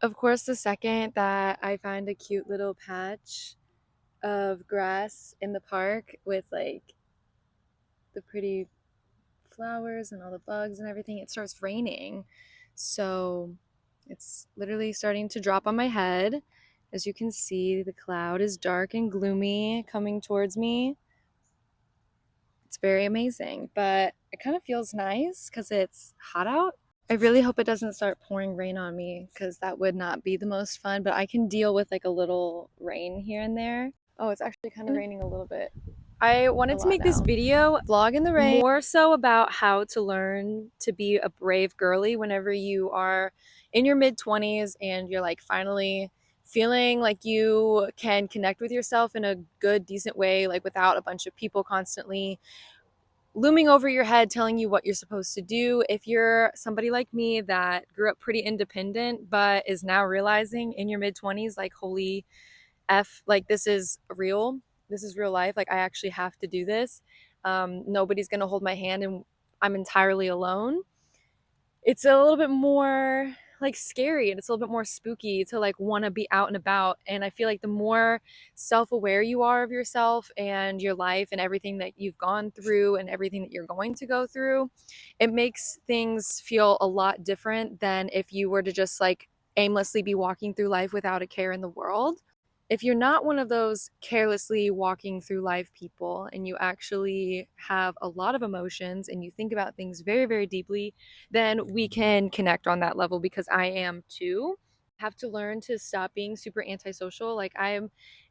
Of course, the second that I find a cute little patch of grass in the park with like the pretty flowers and all the bugs and everything, it starts raining. So it's literally starting to drop on my head. As you can see, the cloud is dark and gloomy coming towards me. It's very amazing, but it kind of feels nice because it's hot out. I really hope it doesn't start pouring rain on me because that would not be the most fun, but I can deal with like a little rain here and there. Oh, it's actually kind of raining a little bit. I wanted to make this video, vlog in the rain, more so about how to learn to be a brave girly whenever you are in your mid-20s and you're like finally feeling like you can connect with yourself in a good, decent way, like without a bunch of people constantly looming over your head telling you what you're supposed to do. If you're somebody like me that grew up pretty independent but is now realizing in your mid-20s like holy f, like this is real life, like I actually have to do this, nobody's gonna hold my hand and I'm entirely alone, it's a little bit more like scary and it's a little bit more spooky to like want to be out and about. And I feel like the more self-aware you are of yourself and your life and everything that you've gone through and everything that you're going to go through, it makes things feel a lot different than if you were to just like aimlessly be walking through life without a care in the world. If you're not one of those carelessly walking through life people and you actually have a lot of emotions and you think about things very, very deeply, then we can connect on that level because I am too. I have to learn to stop being super antisocial. Like I'm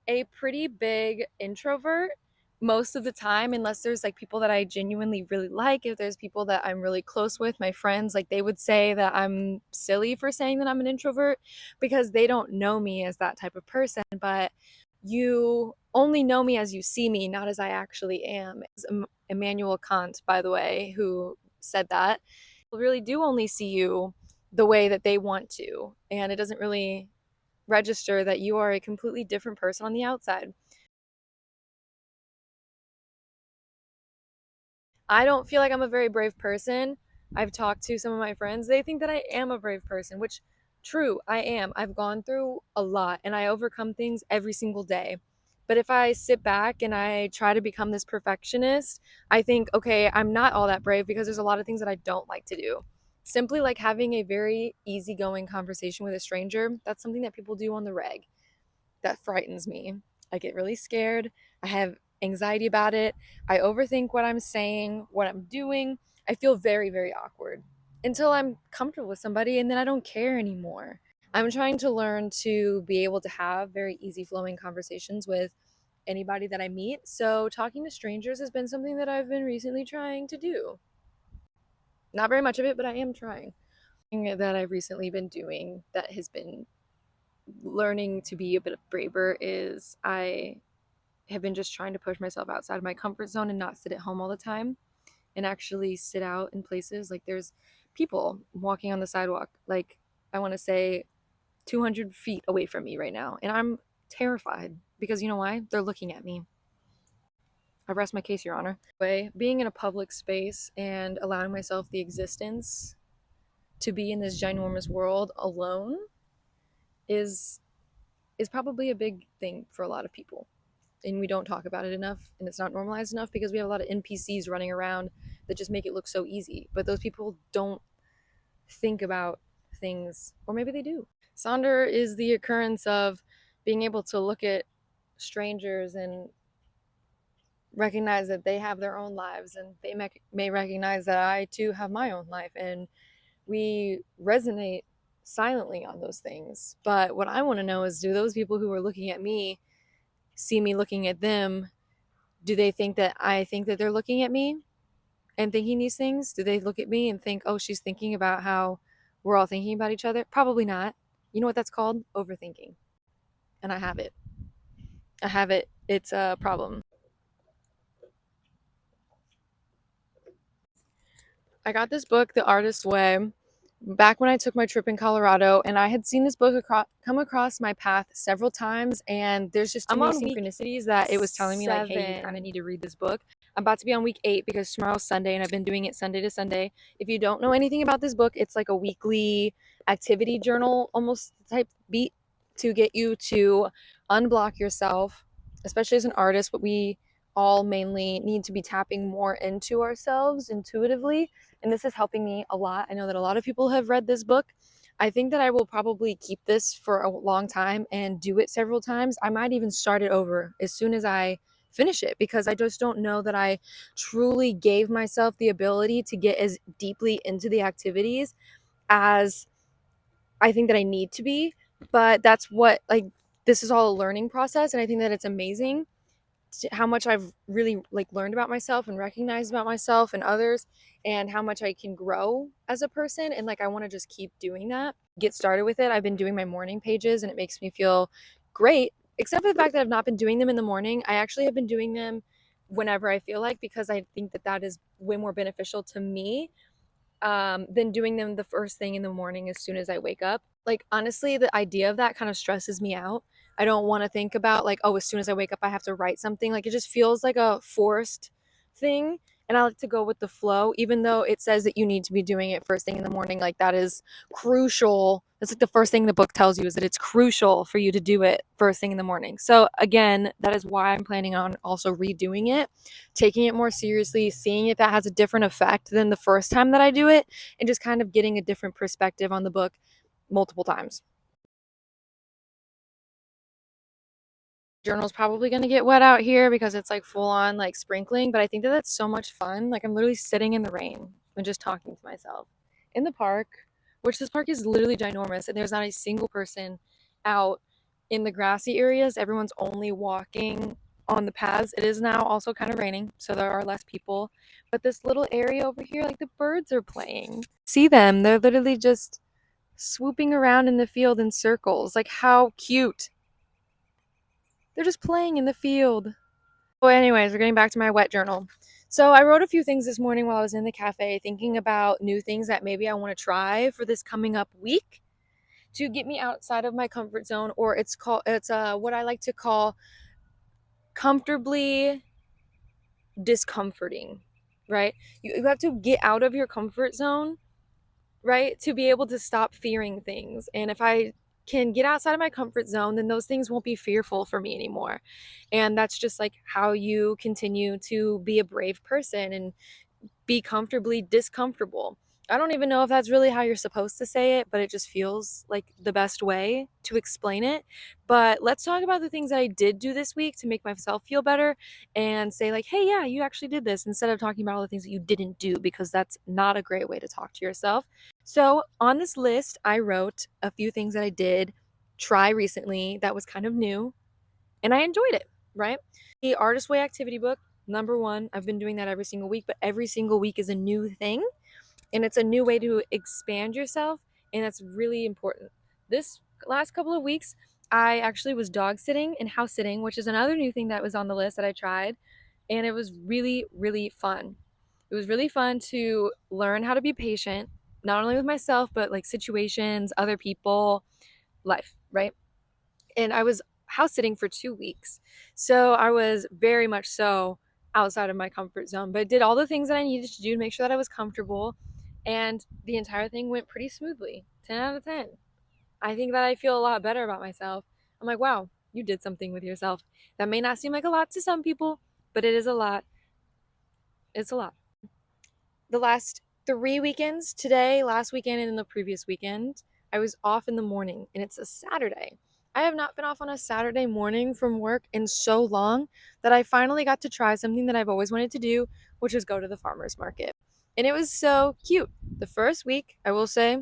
a pretty big introvert most of the time, unless there's like people that I genuinely really like. If there's people that I'm really close with, my friends, like they would say that I'm silly for saying that I'm an introvert because they don't know me as that type of person. But you only know me as you see me, not as I actually am. It's Immanuel Kant, by the way, who said that. People really do only see you the way that they want to, and it doesn't really register that you are a completely different person on the outside. I don't feel like I'm a very brave person. I've talked to some of my friends. They think that I am a brave person, which true, I am. I've gone through a lot and I overcome things every single day. But if I sit back and I try to become this perfectionist, I think, okay, I'm not all that brave because there's a lot of things that I don't like to do. Simply like having a very easygoing conversation with a stranger, that's something that people do on the reg. That frightens me. I get really scared. I have anxiety about it. I overthink what I'm saying, what I'm doing. I feel very, very awkward until I'm comfortable with somebody and then I don't care anymore. I'm trying to learn to be able to have very easy flowing conversations with anybody that I meet. So, talking to strangers has been something that I've been recently trying to do. Not very much of it, but I am trying. That I've recently been doing that has been learning to be a bit braver is I have been just trying to push myself outside of my comfort zone and not sit at home all the time and actually sit out in places like there's people walking on the sidewalk, like I want to say 200 feet away from me right now, and I'm terrified because you know why? They're looking at me. I rest my case, Your Honor. Being in a public space and allowing myself the existence to be in this ginormous world alone is is probably a big thing for a lot of people, and we don't talk about it enough and it's not normalized enough because we have a lot of NPCs running around that just make it look so easy, but those people don't think about things, or maybe they do. Sonder is the occurrence of being able to look at strangers and recognize that they have their own lives and they may recognize that I too have my own life, and we resonate silently on those things. But what I want to know is, do those people who are looking at me see me looking at them? Do they think that I think that they're looking at me and thinking these things? Do they look at me and think, oh, she's thinking about how we're all thinking about each other? Probably not. You know what that's called? Overthinking. And I have it. I have it. It's a problem. I got this book, The Artist's Way, back when I took my trip in Colorado, and I had seen this book come across my path several times, and there's just too many synchronicities that it was telling me like, hey, you kind of need to read this book. I'm about to be on week 8 because tomorrow's Sunday, and I've been doing it Sunday to Sunday. If you don't know anything about this book, it's like a weekly activity journal almost type beat to get you to unblock yourself, especially as an artist. But we all mainly need to be tapping more into ourselves intuitively, and this is helping me a lot. I know that a lot of people have read this book. I think that I will probably keep this for a long time and do it several times. I might even start it over as soon as I finish it, because I just don't know that I truly gave myself the ability to get as deeply into the activities as I think that I need to be. But that's what, like, this is all a learning process, and I think that it's amazing how much I've really like learned about myself and recognized about myself and others, and how much I can grow as a person. And like, I want to just keep doing that, get started with it. I've been doing my morning pages, and it makes me feel great, except for the fact that I've not been doing them in the morning. I actually have been doing them whenever I feel like, because I think that that is way more beneficial to me than doing them the first thing in the morning as soon as I wake up. Like, honestly, the idea of that kind of stresses me out. I don't want to think about like, oh, as soon as I wake up, I have to write something. Like, it just feels like a forced thing. And I like to go with the flow, even though it says that you need to be doing it first thing in the morning. Like, that is crucial. That's like the first thing the book tells you, is that it's crucial for you to do it first thing in the morning. So, again, that is why I'm planning on also redoing it, taking it more seriously, seeing if that has a different effect than the first time that I do it, and just kind of getting a different perspective on the book multiple times. Journal's probably going to get wet out here because it's like full on like sprinkling, but I think that that's so much fun. Like, I'm literally sitting in the rain and just talking to myself in the park, which this park is literally ginormous, and there's not a single person out in the grassy areas. Everyone's only walking on the paths. It is now also kind of raining, so there are less people, but this little area over here, like, the birds are playing. See them, they're literally just swooping around in the field in circles. Like, how cute. They're just playing in the field. So anyways, we're getting back to my wet journal. So I wrote a few things this morning while I was in the cafe, thinking about new things that maybe I want to try for this coming up week to get me outside of my comfort zone, or it's what I like to call comfortably discomforting, right? You have to get out of your comfort zone, right, to be able to stop fearing things. And if I can get outside of my comfort zone, then those things won't be fearful for me anymore. And that's just like how you continue to be a brave person and be comfortably discomfortable. I don't even know if that's really how you're supposed to say it, but it just feels like the best way to explain it. But let's talk about the things that I did do this week to make myself feel better, and say like, hey, yeah, you actually did this, instead of talking about all the things that you didn't do, because that's not a great way to talk to yourself. So on this list, I wrote a few things that I did try recently that was kind of new, and I enjoyed it, right? The Artist Way activity book, number one. I've been doing that every single week, but every single week is a new thing, and it's a new way to expand yourself, and that's really important. This last couple of weeks, I actually was dog sitting and house sitting, which is another new thing that was on the list that I tried, and it was really, really fun. It was really fun to learn how to be patient, not only with myself, but like situations, other people, life, right? And I was house sitting for 2 weeks. So I was very much so outside of my comfort zone, but I did all the things that I needed to do to make sure that I was comfortable. And the entire thing went pretty smoothly. 10 out of 10. I think that I feel a lot better about myself. I'm like, wow, you did something with yourself. That may not seem like a lot to some people, but it is a lot. It's a lot. The last 3 weekends, today, last weekend, and the previous weekend, I was off in the morning, and it's a Saturday. I have not been off on a Saturday morning from work in so long that I finally got to try something that I've always wanted to do, which is go to the farmer's market. And it was so cute. The first week, I will say,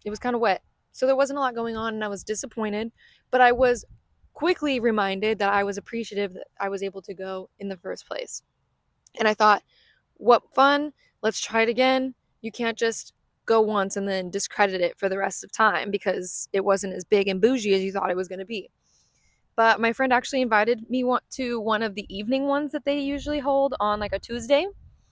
it was kind of wet. So there wasn't a lot going on, and I was disappointed, but I was quickly reminded that I was appreciative that I was able to go in the first place. And I thought, what fun, let's try it again. You can't just go once and then discredit it for the rest of time because it wasn't as big and bougie as you thought it was going to be. But my friend actually invited me to one of the evening ones that they usually hold on like a Tuesday.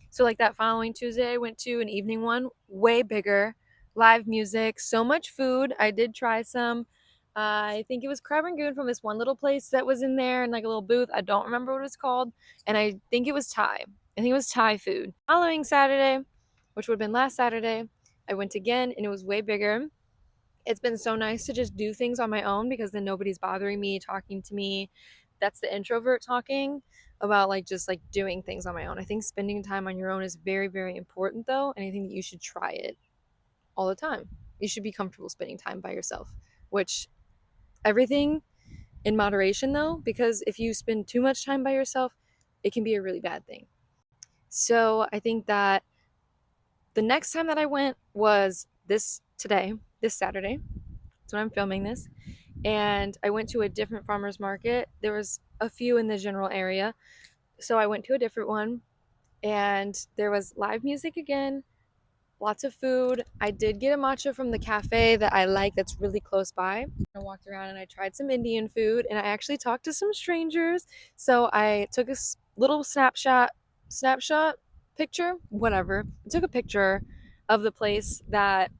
So like that following Tuesday, I went to an evening one, way bigger, live music, so much food. I did try some. I think it was crab rangoon from this one little place that was in there in like a little booth. I don't remember what it was called. And I think it was Thai. I think it was Thai food. Following Saturday, which would have been last Saturday, I went again and it was way bigger. It's been so nice to just do things on my own because then nobody's bothering me, talking to me. That's the introvert talking about like just like doing things on my own. I think spending time on your own is very, very important though, and I think that you should try it all the time. You should be comfortable spending time by yourself, which everything in moderation though, because if you spend too much time by yourself, it can be a really bad thing. So I think that the next time that I went was this Saturday. That's when I'm filming this. And I went to a different farmer's market. There was a few in the general area. So I went to a different one and there was live music again, lots of food. I did get a matcha from the cafe that I like that's really close by. I walked around and I tried some Indian food and I actually talked to some strangers. So I took a little snapshot picture, whatever. I took a picture of the place that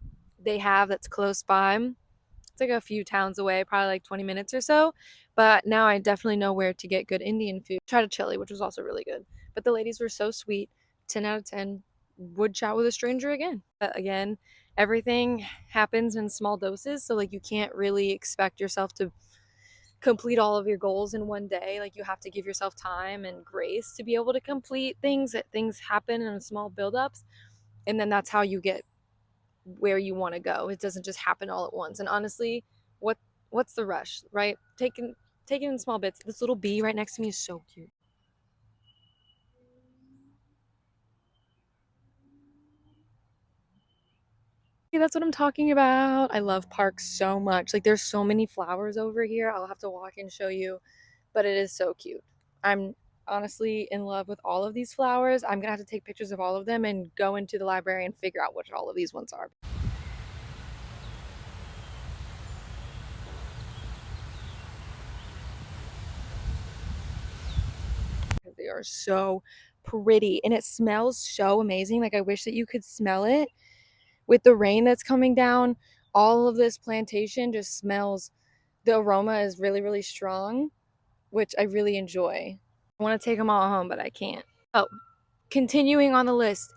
they have that's close by. It's like a few towns away, probably like 20 minutes or so. But now I definitely know where to get good Indian food. Tried a chili, which was also really good. But the ladies were so sweet. 10 out of 10. Would chat with a stranger again. But again, everything happens in small doses. So, like, you can't really expect yourself to complete all of your goals in one day. Like, you have to give yourself time and grace to be able to complete things. That things happen in small buildups. And then that's how you get where you want to go. It doesn't just happen all at once. And honestly, what what's the rush, right? Taking in small bits. This little bee right next to me is so cute. Yeah, that's what I'm talking about. I love parks so much. Like there's so many flowers over here. I'll have to walk and show you, but it is so cute. I'm honestly in love with all of these flowers. I'm gonna have to take pictures of all of them and go into the library and figure out what all of these ones are. They are so pretty and it smells so amazing. Like I wish that you could smell it with the rain that's coming down. All of this plantation just smells, the aroma is really, really strong, which I really enjoy. I want to take them all home, but I can't. Oh, continuing on the list,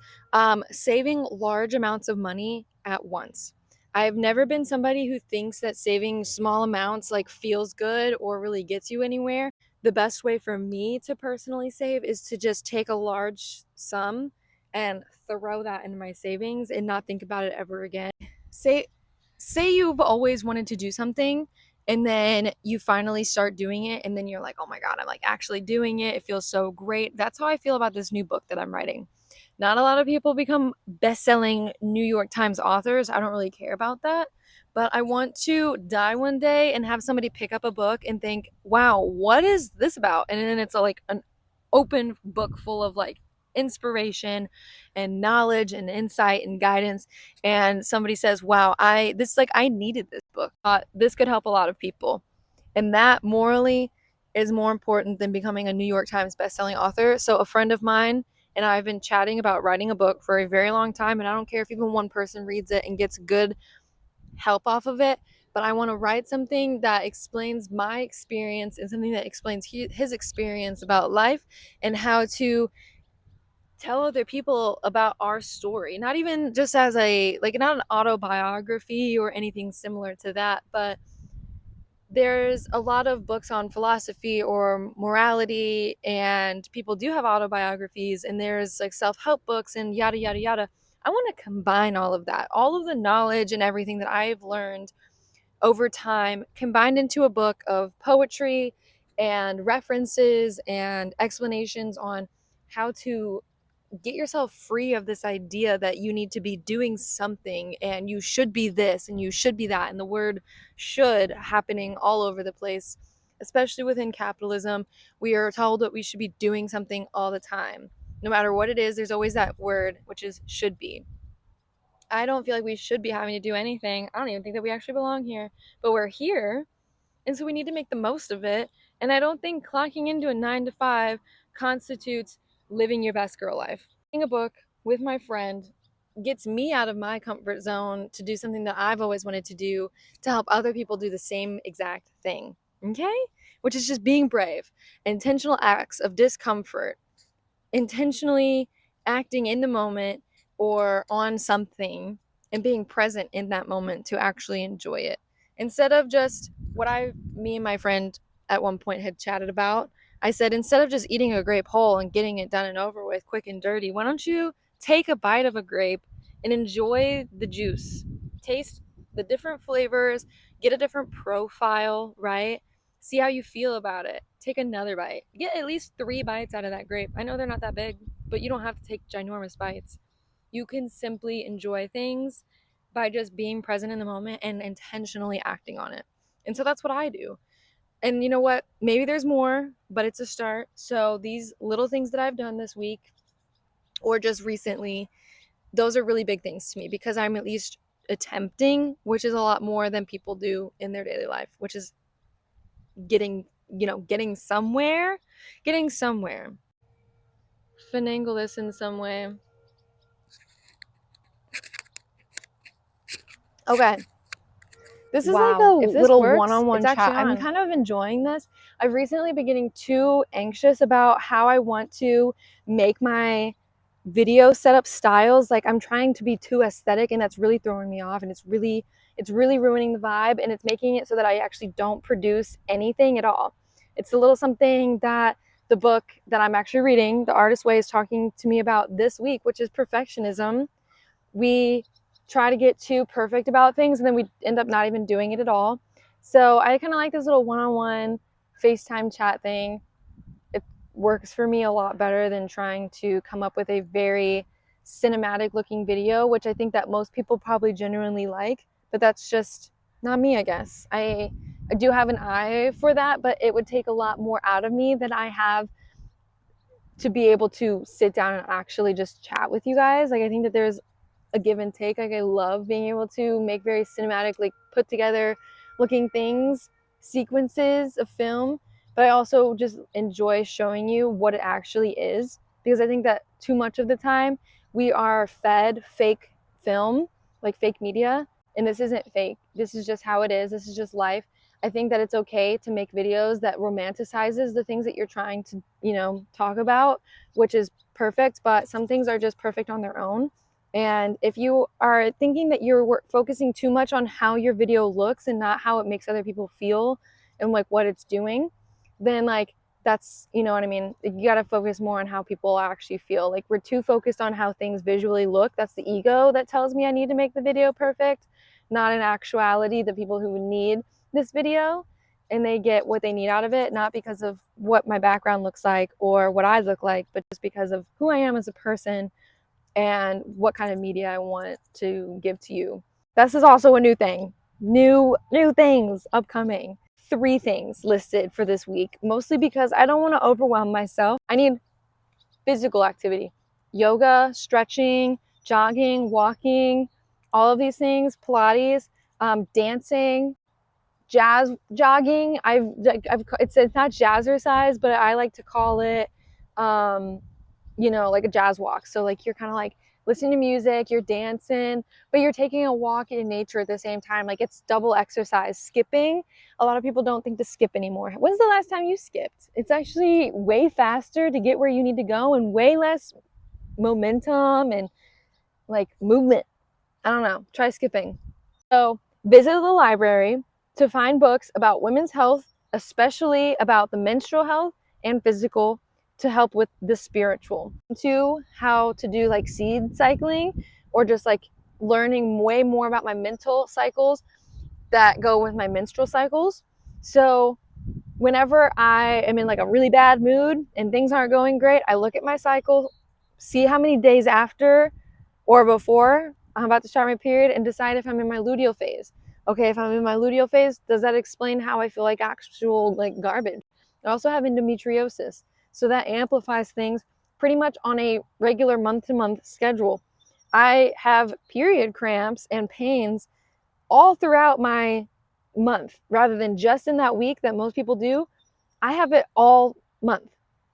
saving large amounts of money at once. I've never been somebody who thinks that saving small amounts like feels good or really gets you anywhere. The best way for me to personally save is to just take a large sum and throw that into my savings and not think about it ever again. Say you've always wanted to do something and then you finally start doing it and then you're like, "Oh my god, I'm like actually doing it. It feels so great." That's how I feel about this new book that I'm writing. Not a lot of people become best-selling New York Times authors. I don't really care about that. But I want to die one day and have somebody pick up a book and think, "Wow, what is this about?" And then it's like an open book full of like inspiration and knowledge and insight and guidance, and somebody says, "Wow, I needed this book. This could help a lot of people." And that morally is more important than becoming a New York Times bestselling author. So a friend of mine and I've been chatting about writing a book for a very long time, and I don't care if even one person reads it and gets good help off of it, but I want to write something that explains my experience and something that explains his experience about life and how to tell other people about our story. Not even just as a, like, not an autobiography or anything similar to that, but there's a lot of books on philosophy or morality, and people do have autobiographies, and there's like self-help books and yada yada yada. I want to combine all of that, all of the knowledge and everything that I've learned over time, combined into a book of poetry and references and explanations on how to get yourself free of this idea that you need to be doing something and you should be this and you should be that, and the word should happening all over the place, especially within capitalism. We are told that we should be doing something all the time. No matter what it is, there's always that word, which is should be. I don't feel like we should be having to do anything. I don't even think that we actually belong here, but we're here, and so we need to make the most of it. And I don't think clocking into a 9 to 5 constitutes living your best girl life. Reading a book with my friend gets me out of my comfort zone to do something that I've always wanted to do to help other people do the same exact thing. Okay? Which is just being brave. Intentional acts of discomfort, intentionally acting in the moment or on something and being present in that moment to actually enjoy it. Instead of just me and my friend at one point had chatted about, I said, instead of just eating a grape whole and getting it done and over with quick and dirty, why don't you take a bite of a grape and enjoy the juice? Taste the different flavors, get a different profile, right? See how you feel about it. Take another bite. Get at least 3 bites out of that grape. I know they're not that big, but you don't have to take ginormous bites. You can simply enjoy things by just being present in the moment and intentionally acting on it. And so that's what I do. And you know what? Maybe there's more, but it's a start. So these little things that I've done this week or just recently, those are really big things to me because I'm at least attempting, which is a lot more than people do in their daily life, which is getting, getting somewhere, finagle this in some way. Okay, this is like a Wow, if this little works, one-on-one it's chat. actually I'm on. kind of enjoying this. I've recently been getting too anxious about how I want to make my video setup styles. Like I'm trying to be too aesthetic and that's really throwing me off, and it's really ruining the vibe, and it's making it so that I actually don't produce anything at all. It's a little something that the book that I'm actually reading, The Artist's Way, is talking to me about this week, which is perfectionism. We try to get too perfect about things and then we end up not even doing it at all. So I kind of like this little one-on-one FaceTime chat thing. It works for me a lot better than trying to come up with a very cinematic looking video, which I think that most people probably genuinely like, but that's just not me, I guess. I do have an eye for that, but it would take a lot more out of me than I have to be able to sit down and actually just chat with you guys. Like I think that there's a give and take. Like I love being able to make very cinematic, like put together looking things, sequences of film, but I also just enjoy showing you what it actually is, because I think that too much of the time we are fed fake film, like fake media, and this isn't fake. This is just how it is. This is just life. I think that it's okay to make videos that romanticizes the things that you're trying to, talk about, which is perfect, but some things are just perfect on their own. And if you are thinking that you're focusing too much on how your video looks and not how it makes other people feel and like what it's doing, then like that's, you know what I mean? You got to focus more on how people actually feel. Like we're too focused on how things visually look. That's the ego that tells me I need to make the video perfect, not in actuality the people who need this video and they get what they need out of it, not because of what my background looks like or what I look like, but just because of who I am as a person and what kind of media I want to give to you. This is also a new thing. New things upcoming. 3 things listed for this week, mostly because I don't want to overwhelm myself. I need physical activity. Yoga, stretching, jogging, walking, all of these things, Pilates, dancing, jazz jogging. It's not jazzercise, but I like to call it um, like a jazz walk. So like you're kind of like listening to music, you're dancing, but you're taking a walk in nature at the same time. Like it's double exercise. Skipping, a lot of people don't think to skip anymore. When's the last time you skipped? It's actually way faster to get where you need to go and way less momentum and like movement. I don't know. Try skipping. So visit the library to find books about women's health, especially about the menstrual health and physical, to help with the spiritual. To how to do like seed cycling or just like learning way more about my mental cycles that go with my menstrual cycles. So whenever I am in like a really bad mood and things aren't going great, I look at my cycle, see how many days after or before I'm about to start my period, and decide if I'm in my luteal phase. Okay, if I'm in my luteal phase, does that explain how I feel like actual like garbage? I also have endometriosis, so that amplifies things pretty much on a regular month-to-month schedule. I have period cramps and pains all throughout my month rather than just in that week that most people do. I have it all month.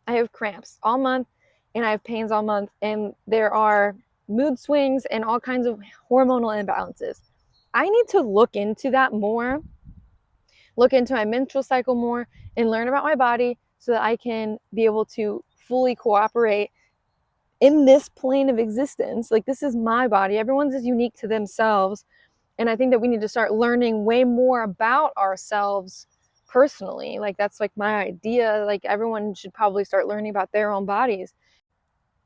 I have cramps all month and I have pains all month, and there are mood swings and all kinds of hormonal imbalances. I need to look into that more, look into my menstrual cycle more, and learn about my body so that I can be able to fully cooperate in this plane of existence. Like, this is my body. Everyone's is unique to themselves. And I think that we need to start learning way more about ourselves personally. Like, that's like my idea. Like, everyone should probably start learning about their own bodies.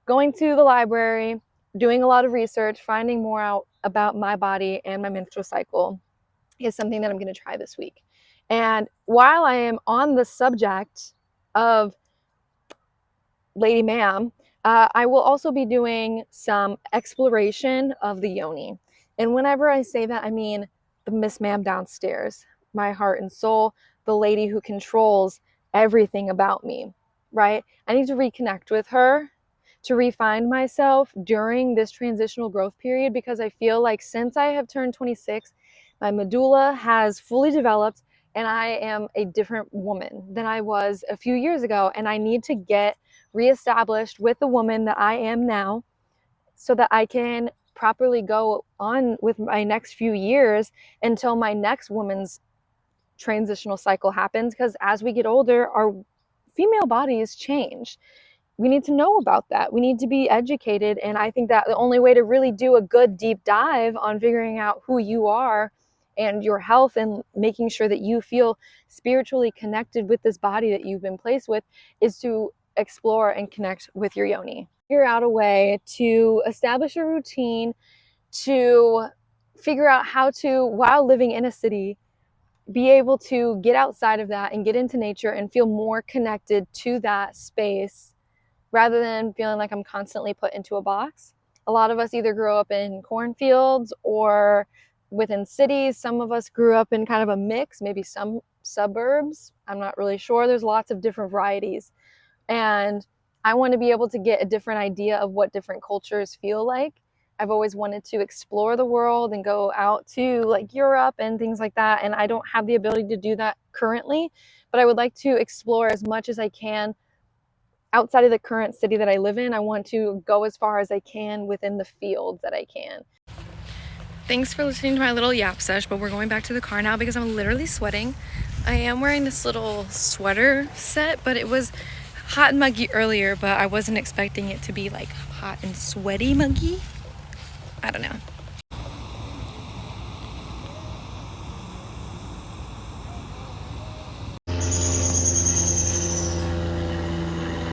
Going to the library, doing a lot of research, finding more out about my body and my menstrual cycle is something that I'm going to try this week. And while I am on the subject of Lady Ma'am, I will also be doing some exploration of the yoni. And whenever I say that, I mean the Miss Ma'am downstairs, my heart and soul, the lady who controls everything about me, right? I need to reconnect with her to refine myself during this transitional growth period, because I feel like since I have turned 26, my medulla has fully developed and I am a different woman than I was a few years ago. And I need to get reestablished with the woman that I am now so that I can properly go on with my next few years until my next woman's transitional cycle happens. Because as we get older, our female bodies change. We need to know about that. We need to be educated. And I think that the only way to really do a good deep dive on figuring out who you are and your health and making sure that you feel spiritually connected with this body that you've been placed with is to explore and connect with your yoni. Figure out a way to establish a routine, to figure out how to, while living in a city, be able to get outside of that and get into nature and feel more connected to that space rather than feeling like I'm constantly put into a box. A lot of us either grew up in cornfields or within cities. Some of us grew up in kind of a mix, maybe some suburbs. I'm not really sure. There's lots of different varieties. And I want to be able to get a different idea of what different cultures feel like. I've always wanted to explore the world and go out to like Europe and things like that. And I don't have the ability to do that currently, but I would like to explore as much as I can outside of the current city that I live in. I want to go as far as I can within the fields that I can. Thanks for listening to my little yap sesh, but we're going back to the car now because I'm literally sweating. I am wearing this little sweater set, but it was hot and muggy earlier, but I wasn't expecting it to be like hot and sweaty muggy. I don't know.